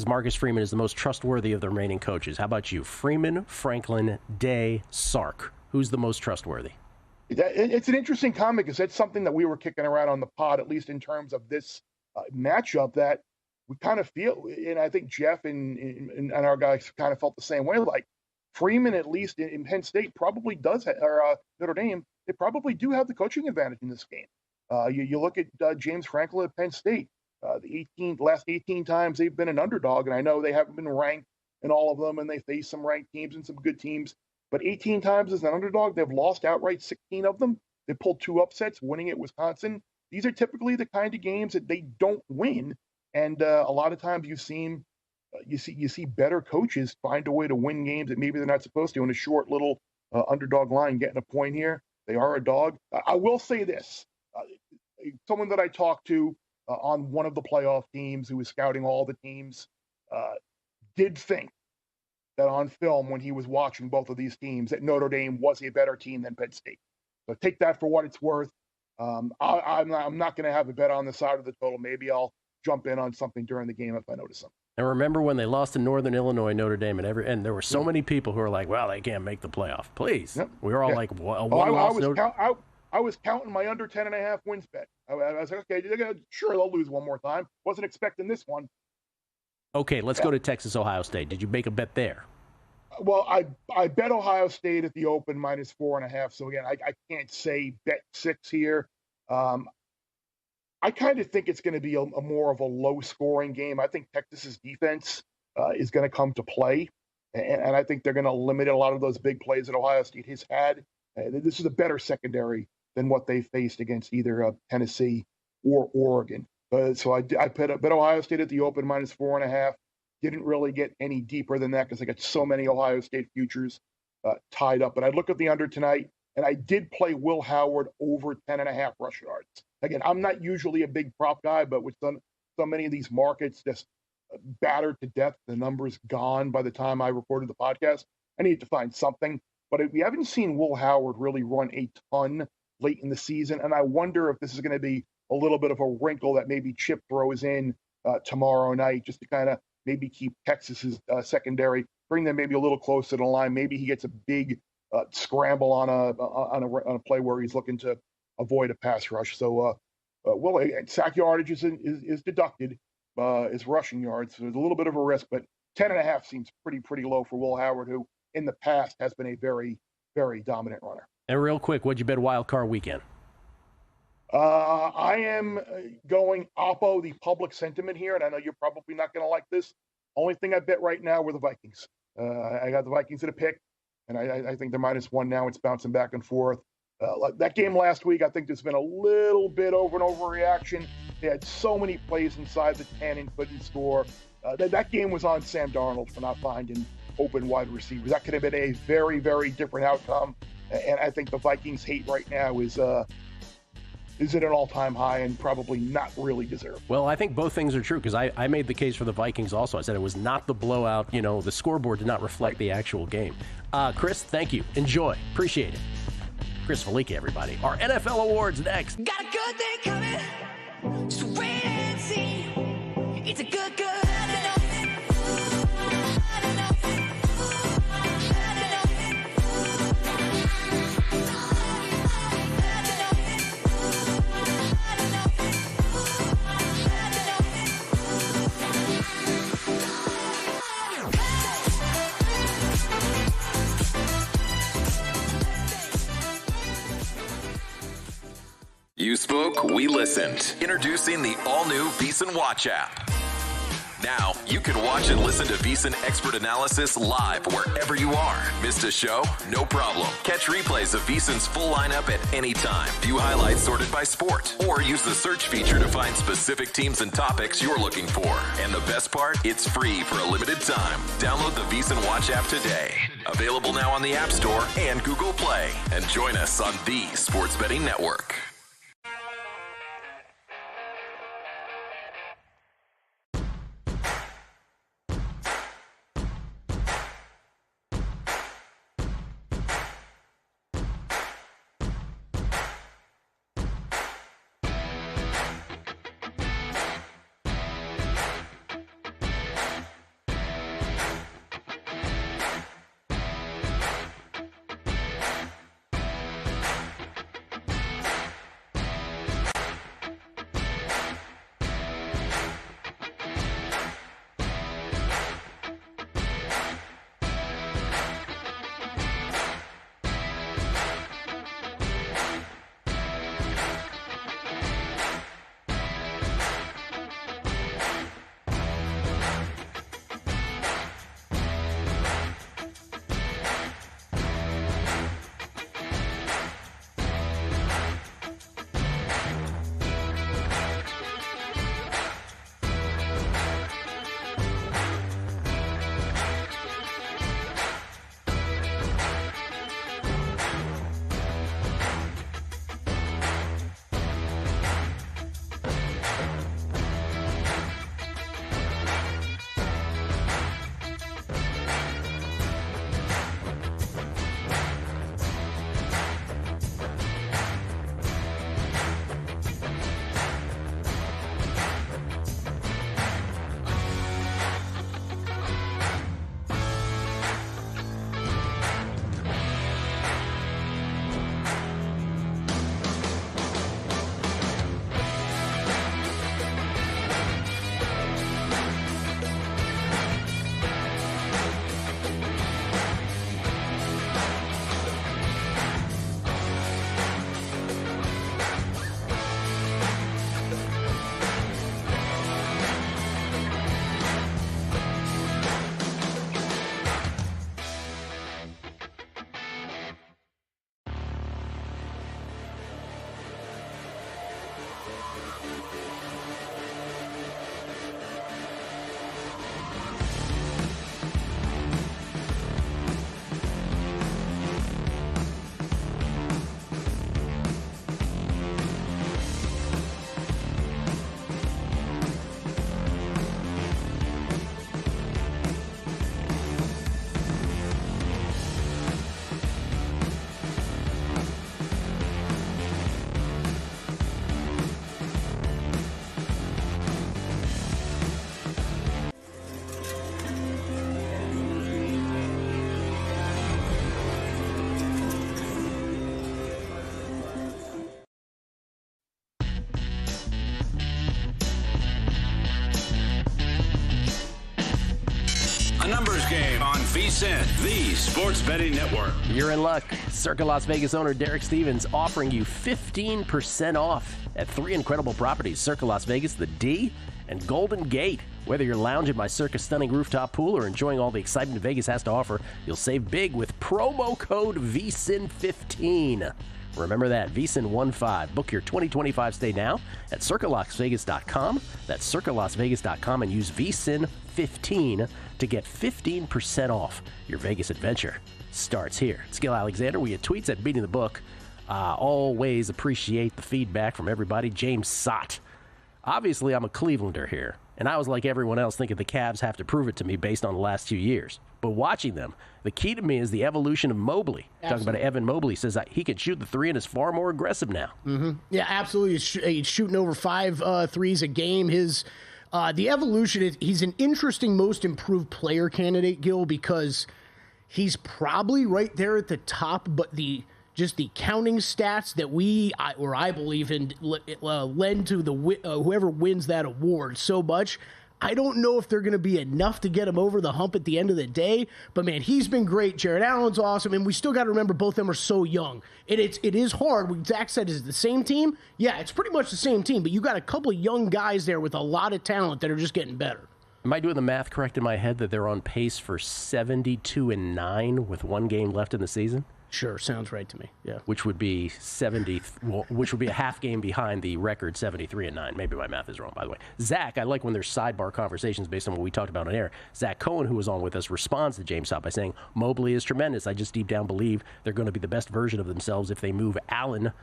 Marcus Freeman is the most trustworthy of the remaining coaches. How about you? Freeman, Franklin, Day, Sark. Who's the most trustworthy? It's an interesting comment because that's something that we were kicking around on the pod, at least in terms of this matchup, that we kind of feel, and I think Jeff and our guys kind of felt the same way. Like Freeman, at least in Penn State, probably does, or Notre Dame, they probably do have the coaching advantage in this game. You look at James Franklin at Penn State. The last 18 times they've been an underdog, and I know they haven't been ranked in all of them, and they face some ranked teams and some good teams. But 18 times as an underdog, they've lost outright 16 of them. They pulled 2 upsets, winning at Wisconsin. These are typically the kind of games that they don't win, and a lot of times you see better coaches find a way to win games that maybe they're not supposed to in a short little underdog line, getting a point here. They are a dog. I will say this: someone that I talked to on one of the playoff teams who was scouting all the teams did think that on film when he was watching both of these teams that Notre Dame was a better team than Penn State. So take that for what it's worth. I'm not going to have a bet on the side of the total. Maybe I'll jump in on something during the game if I notice something. And remember when they lost to Northern Illinois, Notre Dame, and there were so many people who were like, well, they can't make the playoff. Please. Yep. We were all like, I was counting my under 10.5 wins bet. I was like, okay, sure, they'll lose one more time. Wasn't expecting this one. Okay, let's go to Texas, Ohio State. Did you make a bet there? Well, I bet Ohio State at the open minus 4.5. So again, I can't say bet 6 here. I kind of think it's going to be a more of a low-scoring game. I think Texas's defense is going to come to play, and I think they're going to limit a lot of those big plays that Ohio State has had. This is a better secondary than what they faced against either Tennessee or Oregon. So I bet Ohio State at the open minus 4.5. Didn't really get any deeper than that because I got so many Ohio State futures tied up. But I look at the under tonight, and I did play Will Howard over 10.5 rush yards. Again, I'm not usually a big prop guy, but with so many of these markets just battered to death, the number's gone by the time I recorded the podcast. I need to find something. But we haven't seen Will Howard really run a ton late in the season, and I wonder if this is going to be a little bit of a wrinkle that maybe Chip throws in tomorrow night, just to kind of maybe keep Texas's secondary, bring them maybe a little closer to the line. Maybe he gets a big scramble on a play where he's looking to avoid a pass rush. So, sack yardage is deducted as rushing yards. So there's a little bit of a risk, but 10.5 seems pretty low for Will Howard, who in the past has been a very, very dominant runner. And real quick, what'd you bet wild card weekend? I am going oppo the public sentiment here, and I know you're probably not going to like this. Only thing I bet right now were the Vikings. I got the Vikings at a pick, and I think they're -1 now. It's bouncing back and forth. Like that game last week, I think there's been a little bit over and overreaction. They had so many plays inside the 10 and couldn't score. That game was on Sam Darnold for not finding open wide receivers. That could have been a very, very different outcome. And I think the Vikings' hate right now is at an all-time high and probably not really deserved. Well, I think both things are true because I made the case for the Vikings also. I said it was not the blowout. The scoreboard did not reflect the actual game. Chris, thank you. Enjoy. Appreciate it. Chris Fallica, everybody. Our NFL awards next. Got a good thing coming. Just wait and see. It's a good. You spoke, we listened. Introducing the all-new VSiN Watch app. Now, you can watch and listen to VSiN expert analysis live wherever you are. Missed a show? No problem. Catch replays of VSiN's full lineup at any time. View highlights sorted by sport. Or use the search feature to find specific teams and topics you're looking for. And the best part? It's free for a limited time. Download the VSiN Watch app today. Available now on the App Store and Google Play. And join us on the Sports Betting Network. numbers game on VSiN, the sports betting network. You're in luck. Circa Las Vegas owner Derek Stevens offering you 15% off at 3 incredible properties: Circa Las Vegas, the D, and Golden Gate. Whether you're lounging by Circa's stunning rooftop pool or enjoying all the excitement Vegas has to offer, you'll save big with promo code VSiN15. Remember that, VSiN15. Book your 2025 stay now at circalasvegas.com. That's circalasvegas.com, and use VSiN15 to get 15% off. Your Vegas adventure starts here. It's Gil Alexander. We get tweets at Beating the Book. Always appreciate the feedback from everybody. James Sott. Obviously, I'm a Clevelander here, and I was like everyone else thinking the Cavs have to prove it to me based on the last 2 years. But watching them, the key to me is the evolution of Mobley. Absolutely. Talking about Evan Mobley, says that he can shoot the three and is far more aggressive now. Mm-hmm. Yeah, absolutely. He's shooting over 5 threes a game. His the evolution is he's an interesting most improved player candidate, Gil, because he's probably right there at the top, but the counting stats that I believe in lend to the whoever wins that award so much. I don't know if they're going to be enough to get him over the hump at the end of the day, but man, he's been great. Jared Allen's awesome, and we still got to remember both of them are so young. It is hard. What Zach said is the same team. Yeah, it's pretty much the same team, but you got a couple of young guys there with a lot of talent that are just getting better. Am I doing the math correct in my head that they're on pace for 72-9 with 1 game left in the season? Sure, sounds right to me. Yeah, which would be which would be a half game behind the record 73-9. Maybe my math is wrong, by the way. Zach, I like when there's sidebar conversations based on what we talked about on air. Zack Cohen, who was on with us, responds to James Stott by saying, "Mobley is tremendous. I just deep down believe they're going to be the best version of themselves if they move Allen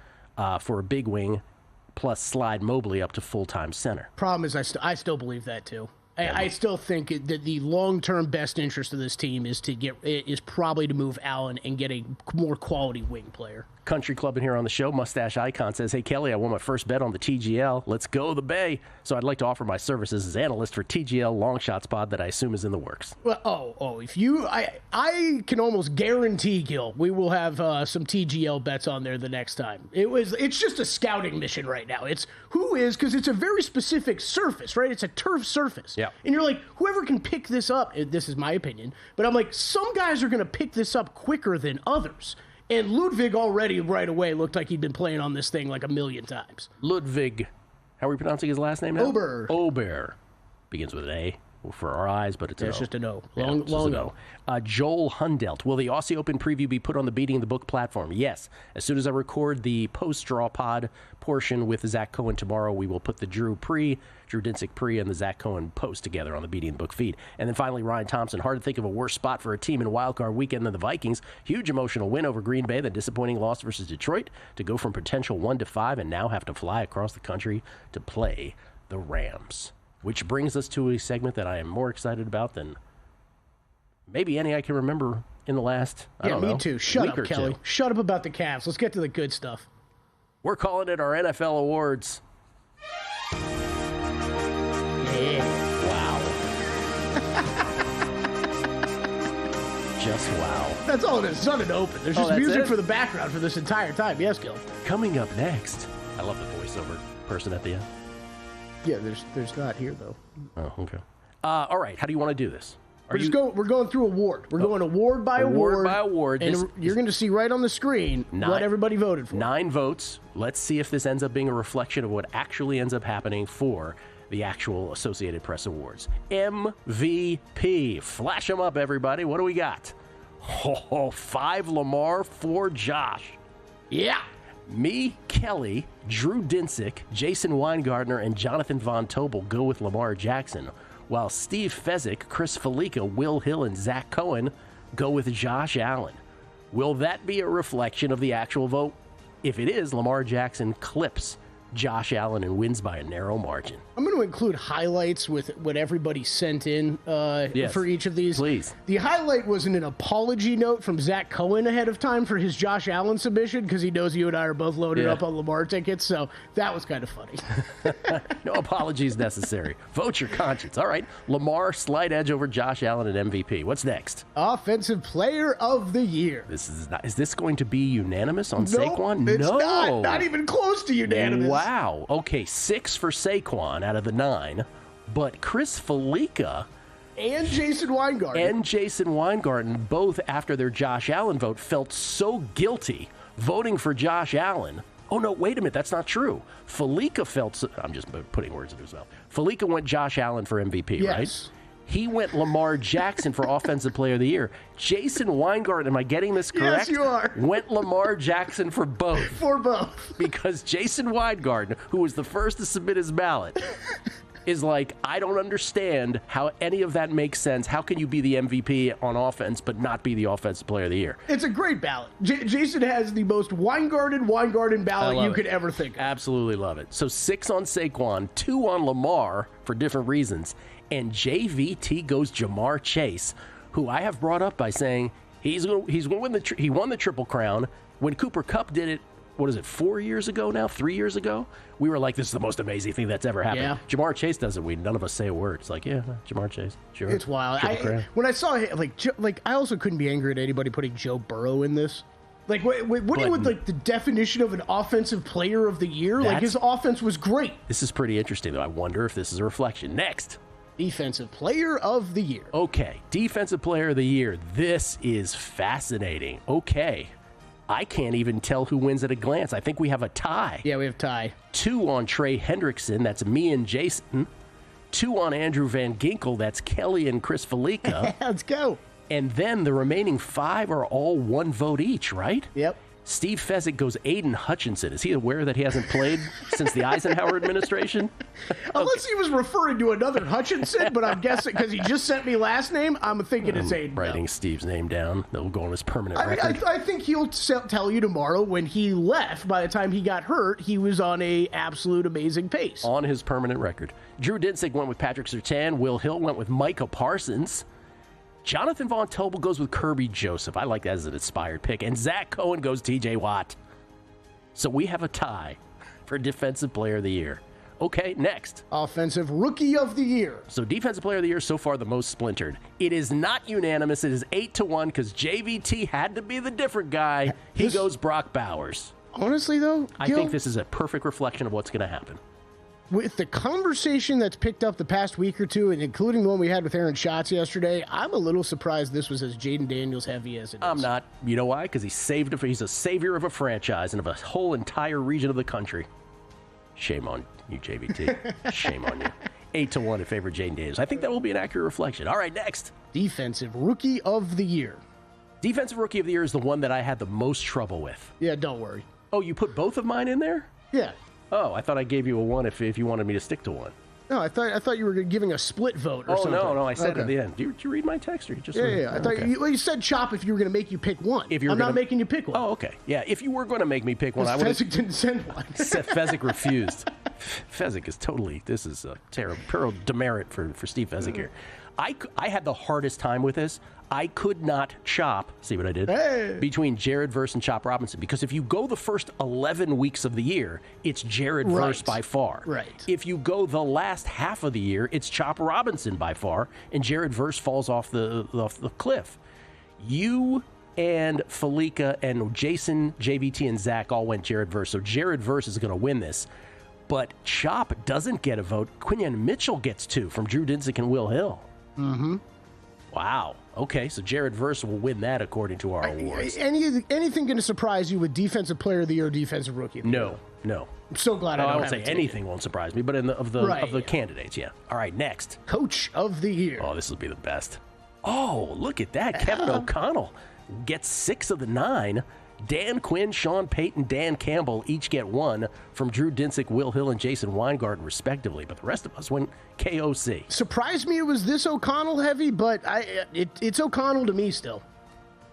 for a big wing, plus slide Mobley up to full-time center." Problem is, I still believe that too. I still think that the long-term best interest of this team is probably to move Allen and get a more quality wing player. Country Club in here on the show, Mustache Icon says, "Hey, Kelly, I won my first bet on the TGL. Let's go the Bay. So I'd like to offer my services as analyst for TGL Long Shots Pod that I assume is in the works." Well, if you, I can almost guarantee, Gil, we will have some TGL bets on there the next time. It's just a scouting mission right now. It's because it's a very specific surface, right? It's a turf surface. Yeah. And you're like, whoever can pick this up, this is my opinion, but I'm like, some guys are going to pick this up quicker than others. And Ludwig already right away looked like he'd been playing on this thing like 1,000,000 times. Ludwig, how are we pronouncing his last name now? Ober. Begins with an A for our eyes, but it's just an O. Long O. Joel Hundelt. Will the Aussie Open preview be put on the Beating the Book platform? Yes. As soon as I record the post-draw pod portion with Zack Cohen tomorrow, we will put the Drew Dinsick pre, and the Zack Cohen post together on the Beating the Book feed. And then finally, Ryan Thompson. Hard to think of a worse spot for a team in wildcard weekend than the Vikings. Huge emotional win over Green Bay, then disappointing loss versus Detroit to go from potential 1-5 and now have to fly across the country to play the Rams. Which brings us to a segment that I am more excited about than maybe any I can remember in the last, I don't know, me too. Shut week up, Kelly. Two. Shut up about the Cavs. Let's get to the good stuff. We're calling it our NFL awards. Yeah. Wow. Just wow. That's all it is. It's not an open. There's just music for the background for this entire time. Yes, Gil. Coming up next. I love the voiceover person at the end. Yeah, there's not here, though. Oh, okay. All right, how do you want to do this? We're going through award. We're going award by award. Award by award. And you're going to see right on the screen what everybody voted for. 9 votes. Let's see if this ends up being a reflection of what actually ends up happening for the actual Associated Press Awards. MVP. Flash them up, everybody. What do we got? 5 Lamar, 4 Josh. Yeah. Me, Kelly, Drew Dinsick, Jason Weingartner, and Jonathan Von Tobel go with Lamar Jackson, while Steve Fezzik, Chris Fallica, Will Hill, and Zack Cohen go with Josh Allen. Will that be a reflection of the actual vote? If it is, Lamar Jackson clips Josh Allen and wins by a narrow margin. I'm going to include highlights with what everybody sent in for each of these. Please. The highlight was an apology note from Zack Cohen ahead of time for his Josh Allen submission because he knows you and I are both loaded up on Lamar tickets, so that was kind of funny. No apologies necessary. Vote your conscience. All right. Lamar, slight edge over Josh Allen at MVP. What's next? Offensive Player of the Year. Is this going to be unanimous on Saquon? It's not even close to unanimous. Wow. Okay, 6 for Saquon out of the 9, but Chris Fallica And Jason Weingarten. Both after their Josh Allen vote, felt so guilty voting for Josh Allen. Oh, no, wait a minute. That's not true. Fallica I'm just putting words in his mouth. Fallica went Josh Allen for MVP, right? He went Lamar Jackson for Offensive Player of the Year. Jason Weingarten, am I getting this correct? Yes, you are. Went Lamar Jackson for both. For both. Because Jason Weingarten, who was the first to submit his ballot, is like, I don't understand how any of that makes sense. How can you be the MVP on offense but not be the Offensive Player of the Year? It's a great ballot. Jason has the most Weingarten ballot you could ever think of. Absolutely love it. So 6 on Saquon, 2 on Lamar for different reasons. And JVT goes Jamar Chase, who I have brought up by saying he's going to win he won the Triple Crown. When Cooper Kupp did it, 4 years ago now? 3 years ago? We were like, this is the most amazing thing that's ever happened. Yeah. Jamar Chase does it. None of us say a word. It's like, yeah, Jamar Chase. Sure. It's wild. When I saw it, I also couldn't be angry at anybody putting Joe Burrow in this. Like, what do you the definition of an offensive player of the year? Like, his offense was great. This is pretty interesting, though. I wonder if this is a reflection. Next. Defensive Player of the Year. Okay, Defensive Player of the Year. This is fascinating. Okay, I can't even tell who wins at a glance. I think we have a tie. Yeah, we have a tie. 2 on Trey Hendrickson. That's me and Jason. 2 on Andrew Van Ginkel. That's Kelly and Chris Fallica. Let's go. And then the remaining 5 are all 1 vote each, right? Yep. Steve Fezzik goes Aiden Hutchinson. Is he aware that he hasn't played since the Eisenhower administration? Unless he was referring to another Hutchinson, but I'm guessing because he just sent me last name, I'm thinking it's Aiden. Writing Steve's name down. That will go on his permanent record. I think he'll tell you tomorrow when he left. By the time he got hurt, he was on a absolute amazing pace. On his permanent record. Drew Dinsick went with Patrick Surtain. Will Hill went with Micah Parsons. Jonathan Von Tobel goes with Kirby Joseph. I like that as an inspired pick. And Zack Cohen goes TJ Watt. So we have a tie for Defensive Player of the Year. Okay, next. Offensive Rookie of the Year. So Defensive Player of the Year so far the most splintered. It is not unanimous. It is 8-1 because JVT had to be the different guy. He goes Brock Bowers. Honestly, though, I think this is a perfect reflection of what's going to happen. With the conversation that's picked up the past week or two, and including the one we had with Aaron Schatz yesterday, I'm a little surprised this was as Jaden Daniels heavy as it is. I'm not. You know why? Because he's a savior of a franchise and of a whole entire region of the country. Shame on you, JVT. Shame on you. 8-1 in favor of Jaden Daniels. I think that will be an accurate reflection. All right, next. Defensive Rookie of the Year. Defensive Rookie of the Year is the one that I had the most trouble with. Yeah, don't worry. Oh, you put both of mine in there? Yeah. Oh, I thought I gave you a 1 if you wanted me to stick to 1. No, I thought you were giving a split vote or something. No, I said at the end. Did you read my text? Or you just yeah. I thought you said chop if you were going to make you pick one. I'm not making you pick one. Oh, okay. Yeah, if you were going to make me pick one, I would have. Fezzik didn't send one. Fezzik refused. Fezzik is totally, this is a terrible demerit for Steve Fezzik here. I had the hardest time with this. I could not chop, see what I did, between Jared Verse and Chop Robinson. Because if you go the first 11 weeks of the year, it's Jared Verse by far. Right. If you go the last half of the year, it's Chop Robinson by far, and Jared Verse falls off the cliff. You and Fallica and Jason, JVT, and Zach all went Jared Verse. So Jared Verse is going to win this. But Chop doesn't get a vote. Quinion Mitchell gets 2 from Drew Dinsick and Will Hill. Mm-hmm. Wow. Okay, so Jared Verse will win that according to our awards. Anything going to surprise you with Defensive Player of the Year or Defensive Rookie of the Year? No. I'm so glad I won't say anything won't surprise me, but of the candidates, yeah. All right, next. Coach of the Year. Oh, this will be the best. Oh, look at that. Kevin O'Connell gets 6 of the 9. Dan Quinn, Sean Payton, Dan Campbell each get 1 from Drew Dinsick, Will Hill, and Jason Weingarten, respectively. But the rest of us went KOC. Surprised me it was this O'Connell heavy, but it's O'Connell to me still.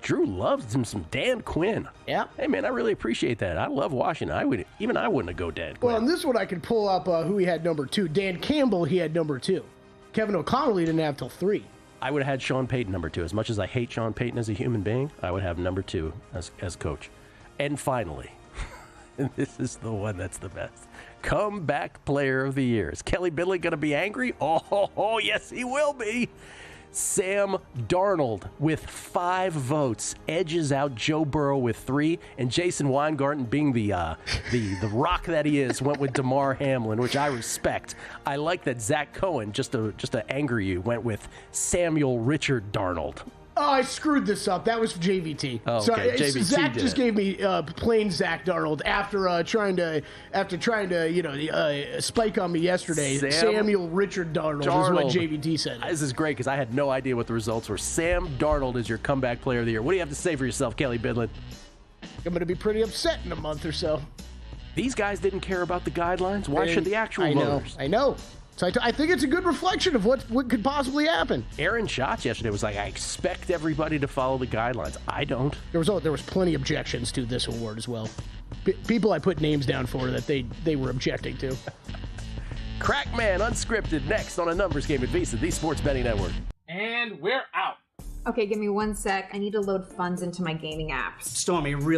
Drew loves him some Dan Quinn. Yeah. Hey, man, I really appreciate that. I love Washington. I wouldn't have go Dan Quinn. Well, in this one, I could pull up who he had number 2. Dan Campbell, he had number 2. Kevin O'Connell, he didn't have till 3. I would have had Sean Payton number 2. As much as I hate Sean Payton as a human being, I would have number 2 as coach. And finally, and this is the one that's the best, Comeback Player of the Year. Is Kelly Bidley going to be angry? Oh, yes, he will be. Sam Darnold with 5 votes edges out Joe Burrow with 3, and Jason Weingarten, being the rock that he is, went with Damar Hamlin, which I respect. I like that Zack Cohen, just to anger you, went with Samuel Richard Darnold. Oh, I screwed this up. That was JVT. Oh, okay. So JVT Zach did just it. gave me plain Zach Darnold after trying to spike on me yesterday. Samuel Richard Darnold is what JVT said. This is great because I had no idea what the results were. Sam Darnold is your comeback player of the year. What do you have to say for yourself, Kelly Bidlin? I'm going to be pretty upset in a month or so. These guys didn't care about the guidelines. Why should the actual voters? I know. So I think it's a good reflection of what could possibly happen. Aaron Schatz yesterday was like, I expect everybody to follow the guidelines. I don't. There was plenty of objections to this award as well. People I put names down for that they were objecting to. Crackman Unscripted next on A Numbers Game at VSiN, the Sports Betting Network. And we're out. Okay, give me 1 sec. I need to load funds into my gaming apps. Stormy, really